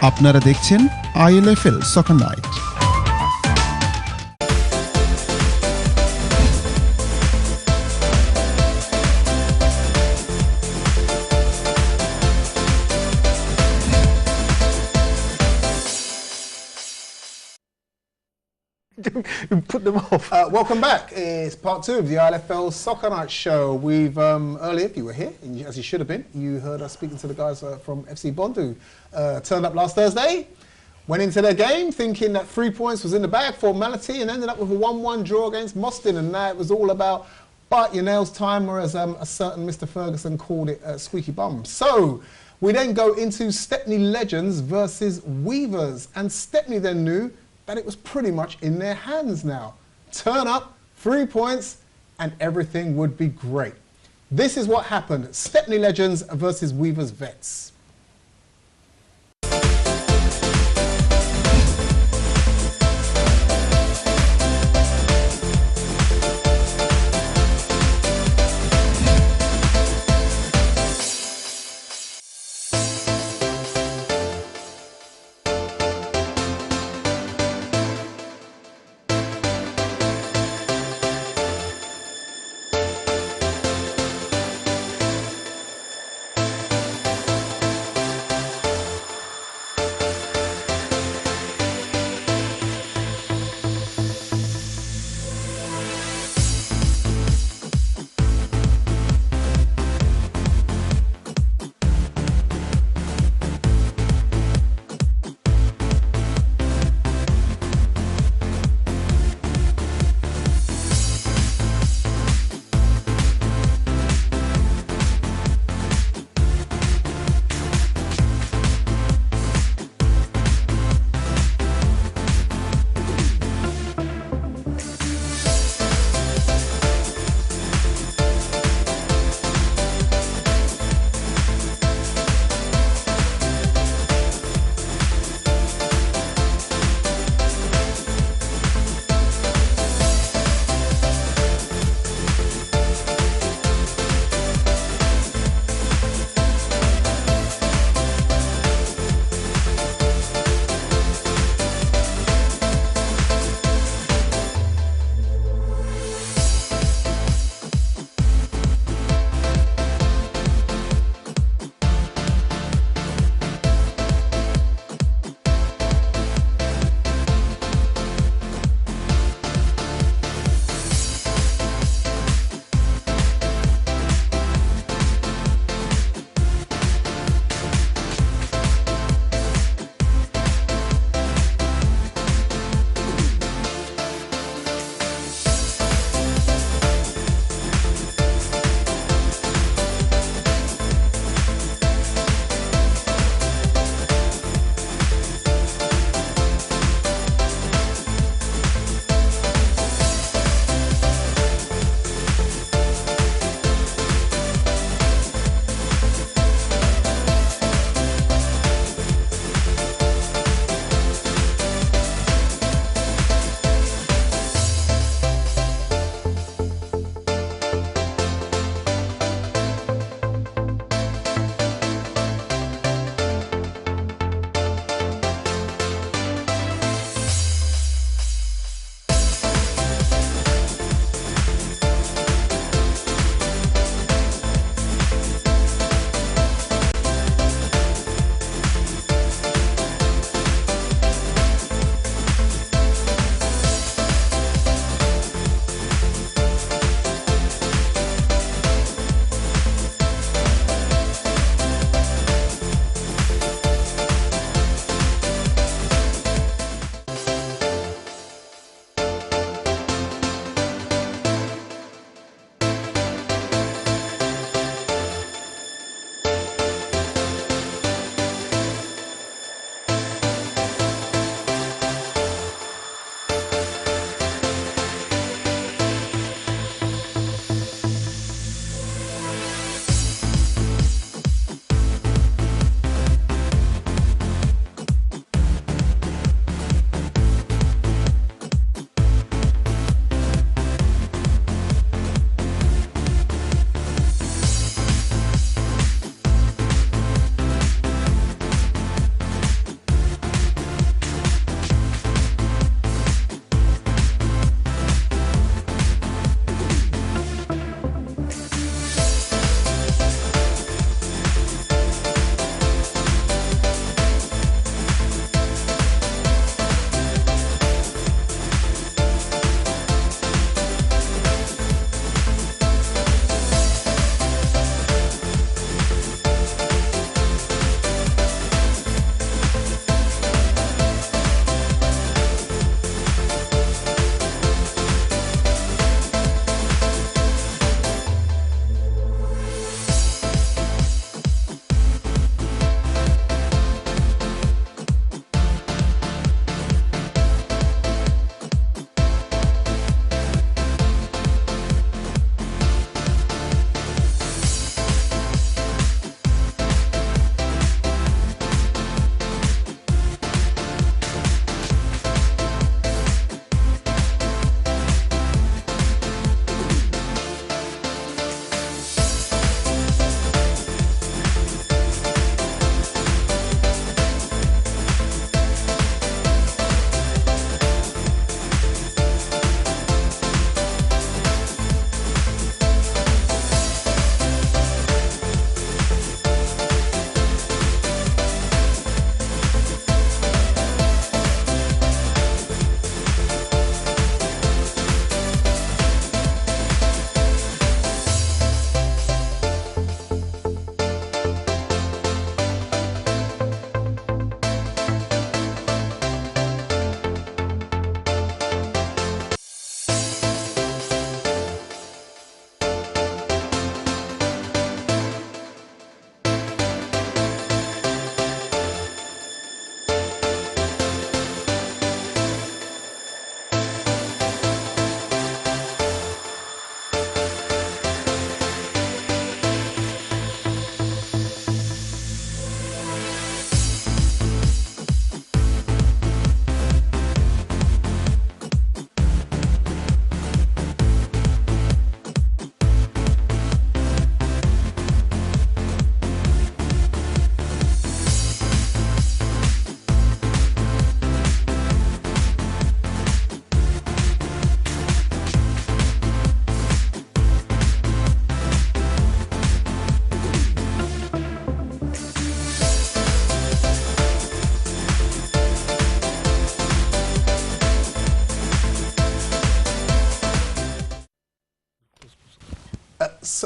আপনারা দেখছেন ILFL Soccer Night। Put them off. Welcome back. It's part 2 of the ILFL Soccer Night show. We've earlier, if you were here, as you should have been, you heard us speaking to the guys from FC Bond who turned up last Thursday, went into their game thinking that 3 points was in the bag, formality, and ended up with a 1-1 draw against Mostyn, and now it was all about bite your nails time, or as a certain Mr. Ferguson called it, squeaky bum. So we then go into Stepney Legends versus Weavers, and Stepney then knew that it was pretty much in their hands now. Turn up, 3 points, and everything would be great. This is what happened. Stepney Legends versus Weavers Vets.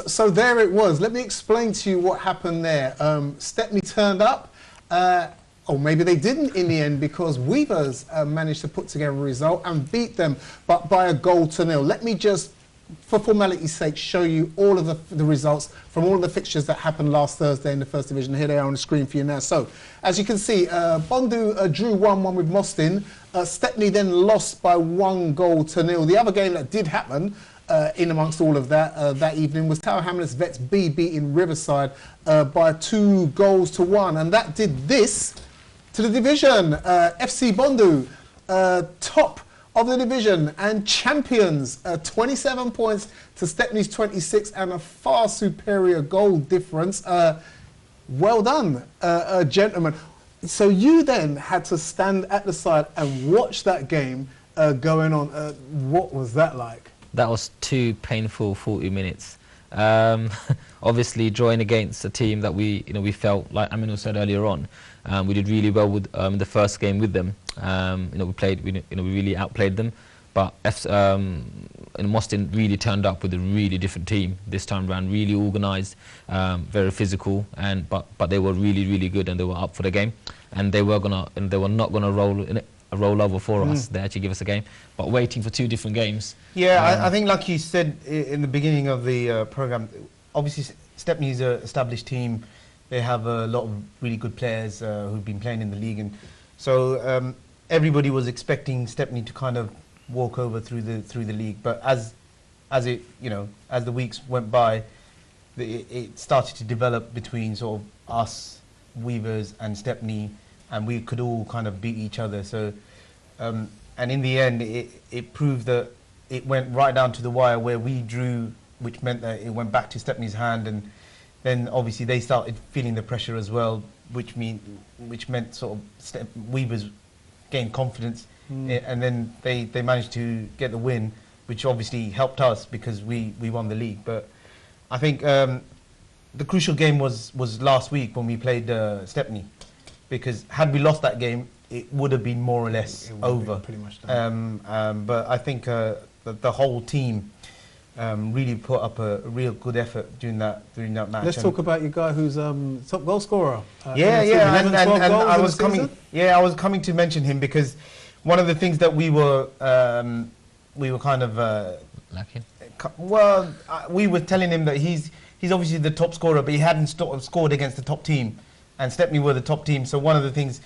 So there it was. Let me explain to you what happened there. Stepney turned up, or maybe they didn't in the end, because Weavers managed to put together a result and beat them, but by a goal to nil. Let me just, for formality's sake, show you all of the results from all of the fixtures that happened last Thursday in the First Division. Here they are on the screen for you now. So, as you can see, Bondu drew 1-1 with Mostyn. Stepney then lost by 1 goal to nil. The other game that did happen in amongst all of that that evening was Tower Hamlets Vets B beating Riverside by 2 goals to 1. And that did this to the division. FC Bondu, top of the division and champions, 27 points to Stepney's 26 and a far superior goal difference. Well done, gentlemen. So you then had to stand at the side and watch that game going on. What was that like? That was 2 painful 40 minutes. Obviously, drawing against a team that we felt, like Aminu said earlier on, we did really well with the first game with them. We really outplayed them. But Mostyn really turned up with a really different team this time around, really organised, very physical, but they were really good and they were up for the game, and they were not gonna roll over for us. They actually give us a game, but waiting for 2 different games. Yeah, I think like you said in the beginning of the programme, obviously Stepney's an established team. They have a lot of really good players who've been playing in the league, and so everybody was expecting Stepney to kind of walk over through the league. But as the weeks went by, it started to develop between sort of us, Weavers, and Stepney, and we could all kind of beat each other. So, and in the end, it proved that it went right down to the wire where we drew, which meant that it went back to Stepney's hand, and then obviously they started feeling the pressure as well, which meant sort of Weavers gained confidence, and then they managed to get the win, which obviously helped us because we won the league. But I think the crucial game was last week when we played Stepney, because had we lost that game, it would have been more or less over. Pretty much done. But I think the whole team really put up a real good effort during that match. Let's talk about your guy who's top goal scorer. And I was coming to mention him because one of the things that we were kind of Lacking. Well, we were telling him that he's obviously the top scorer, but he hadn't scored against the top team, and Stepney were the top team. So one of the things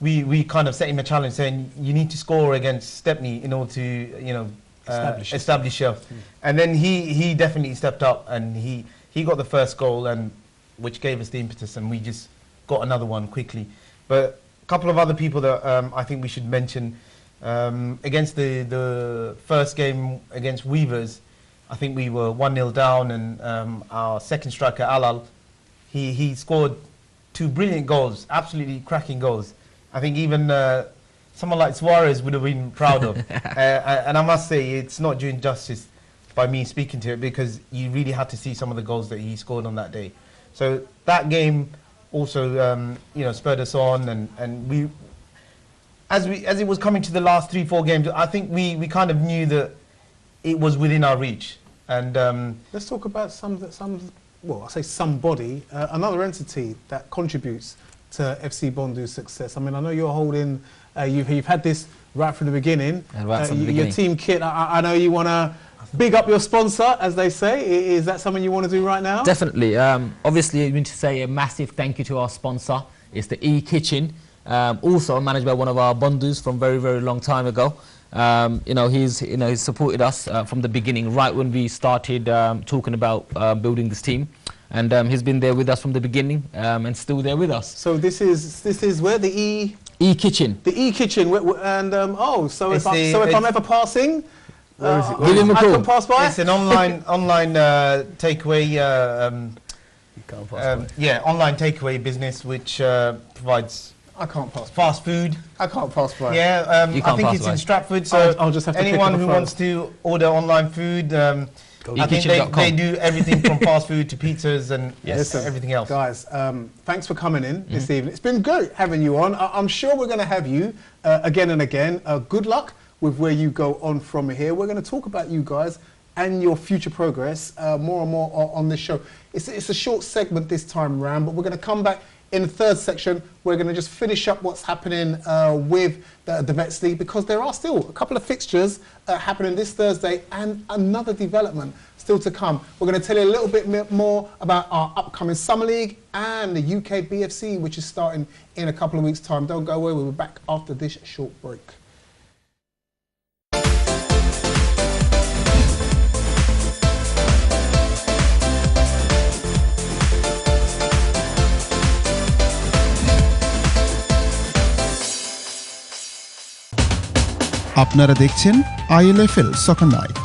we kind of set him a challenge, saying you need to score against Stepney in order to establish yourself. And then he definitely stepped up, and he got the first goal, and which gave us the impetus, and we just got another one quickly. But a couple of other people that I think we should mention against the first game against Weavers. I think we were 1-0 down, and our second striker Alal, he scored 2 brilliant goals, absolutely cracking goals. I think even someone like Suarez would have been proud of. And I must say, it's not doing justice by me speaking to it, because you really had to see some of the goals that he scored on that day. So that game also, spurred us on, and we, as it was coming to the last 3-4 games, I think we kind of knew that it was within our reach. And let's talk about well, I say somebody, another entity that contributes to FC Bondu's success. I mean, I know you're holding, you've had this right from the beginning. Your team kit, I know you want to big up your sponsor, as they say. Is that something you want to do right now? Definitely. Obviously, I need to say a massive thank you to our sponsor. It's the E-Kitchen, also managed by one of our Bondus from very, very long time ago. He's supported us from the beginning, right when we started talking about building this team, and he's been there with us from the beginning and still there with us. So this is where the E-Kitchen. The E-Kitchen, and so if I'm ever passing, give him a call. I can pass by. It's an online takeaway. You can't pass by. Yeah, online takeaway business which provides. I can't pass by. Fast food. I can't pass by. Yeah, I think it's in Stratford, so I'll just have to anyone who wants to order online food, I think they do everything from fast food to pizzas and everything else. Guys, thanks for coming in this evening. It's been great having you on. I'm sure we're going to have you again and again. Good luck with where you go on from here. We're going to talk about you guys and your future progress more and more on this show. It's a short segment this time around, but we're going to come back in the third section. We're going to just finish up what's happening with the Vets League, because there are still a couple of fixtures happening this Thursday and another development still to come. We're going to tell you a little bit more about our upcoming Summer League and the UK BFC, which is starting in a couple of weeks' time. Don't go away. We'll be back after this short break. আপনারা দেখছেন ILFL সকার night.